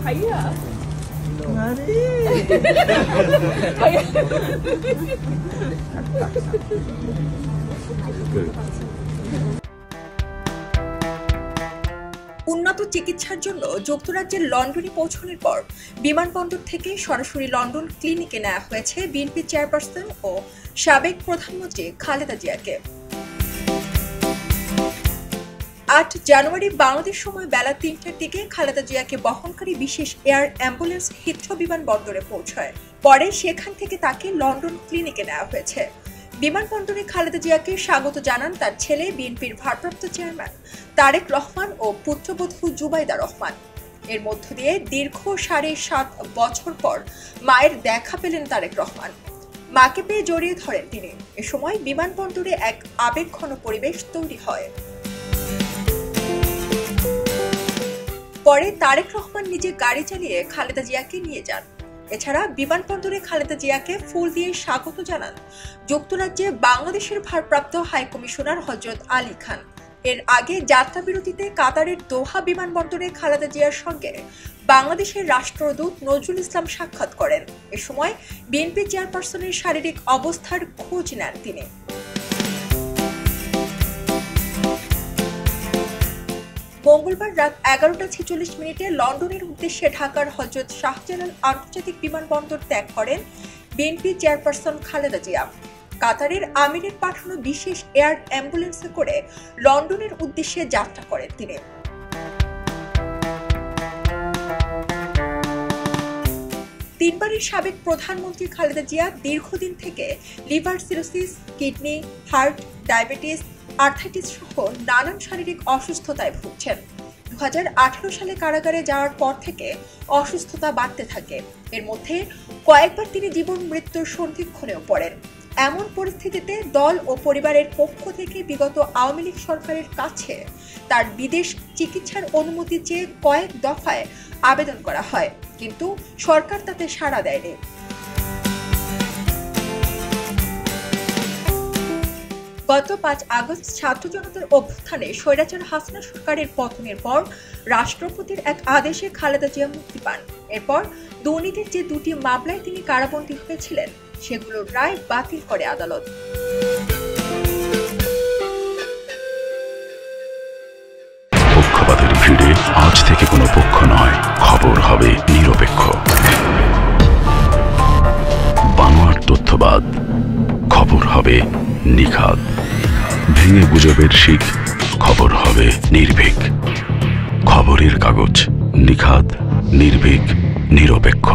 ভাইয়া উন্নত চিকিৎসার জন্য যুক্তরাজ্যের লন্ডনে পৌঁছানোর পর বিমানবন্দর থেকে সরাসরি লন্ডন ক্লিনিকে নেওয়া হয়েছে বিএনপি চেয়ারপারসন ও সাবেক প্রধানমন্ত্রী খালেদা জিয়াকে। ৮ জানুয়ারি বাংলাদেশ সময় বেলা ৩টার দিকে খালেদা জিয়াকে বহনকারী বিশেষ এয়ার অ্যাম্বুলেন্স হিথ্রো বিমানবন্দরে পৌঁছায়। পরে সেখান থেকে তাকে লন্ডন ক্লিনিকে নেওয়া হয়েছে। বিমানবন্দরে খালেদা জিয়াকে স্বাগত জানান তার ছেলে বিএনপির ভারপ্রাপ্ত চেয়ারম্যান তারেক রহমান ও পুত্রবধূ জুবাইদা রহমান। এর মধ্য দিয়ে দীর্ঘ ৭.৫ বছর পর মায়ের দেখা পেলেন তারেক রহমান। মাকে পেয়ে জড়িয়ে ধরেন তিনি। এ সময় বিমানবন্দরে এক আবেগঘন পরিবেশ তৈরি হয়। পরে তারেক রহমান নিজে গাড়ি চালিয়ে খালেদা জিয়াকে নিয়ে যান। এছাড়া বিমানবন্দরে খালেদা জিয়াকে ফুল দিয়ে স্বাগত জানান যুক্তরাজ্যে বাংলাদেশের ভারপ্রাপ্ত হাইকমিশনার হযরত আলী খান। এর আগে যাত্রাবিরতিতে কাতারের দোহা বিমানবন্দরে খালেদা জিয়ার সঙ্গে বাংলাদেশের রাষ্ট্রদূত নজরুল ইসলাম সাক্ষাৎ করেন। এ সময় বিএনপি চেয়ারপারসনের শারীরিক অবস্থার খোঁজ নেন তিনি। মঙ্গলবার রাত 11টা 46 লন্ডনের উদ্দেশ্যে ঢাকার হযরত শাহজালাল আন্তর্জাতিক বিমানবন্দর ত্যাগ করেন বিএনপি চেয়ারপারসন খালেদা জিয়া। কাতারের আমিরের পাঠানো বিশেষ এয়ার অ্যাম্বুলেন্সে করে লন্ডনের উদ্দেশ্যে যাত্রা করেন তিনি। তিনবারের সাবেক প্রধানমন্ত্রী খালেদা জিয়া দীর্ঘদিন থেকে liver cirrhosis, kidney, heart, diabetes, arthritis সহ নানান শারীরিক অসুস্থতায় ভুগছেন। 2018 সালে কারাগারে যাওয়ার পর থেকে অসুস্থতা বাড়তে থাকে। এর মধ্যে কয়েকবার তিনি জীবন মৃত্যুর সন্ধিক্ষণেও পড়েন। এমন পরিস্থিতিতে দল ও পরিবারের পক্ষ থেকে বিগত আওয়ামী লীগ সরকারের কাছে তার বিদেশ চিকিৎসার অনুমতি চেয়ে কয়েক দফায় আবেদন করা হয়, কিন্তু সরকার তাতে সাড়া দেয়নি। গত 5 আগস্ট ছাত্র জনতার অভ্যুত্থানে স্বৈরাচার হাসিনা সরকারের পতনের পর রাষ্ট্রপতির এক আদেশে খালেদা জিয়া মুক্তি পান। এরপর দুর্নীতির যে 2টি মামলায় তিনি কারাবন্দী হয়েছিলেন সেগুলোর রায় বাতিল করে আদালত। পক্ষপাতের ভিড়ে আজ থেকে কোনো পক্ষ নয়, খবর হবে নিরপেক্ষ। বানোয়ার তথ্যবাদ, খবর হবে নিখাদ। ভেঙে গুজবের শিখ, খবর হবে নির্ভীক। খবরের কাগজ, নিখাদ, নির্ভীক, নিরপেক্ষ।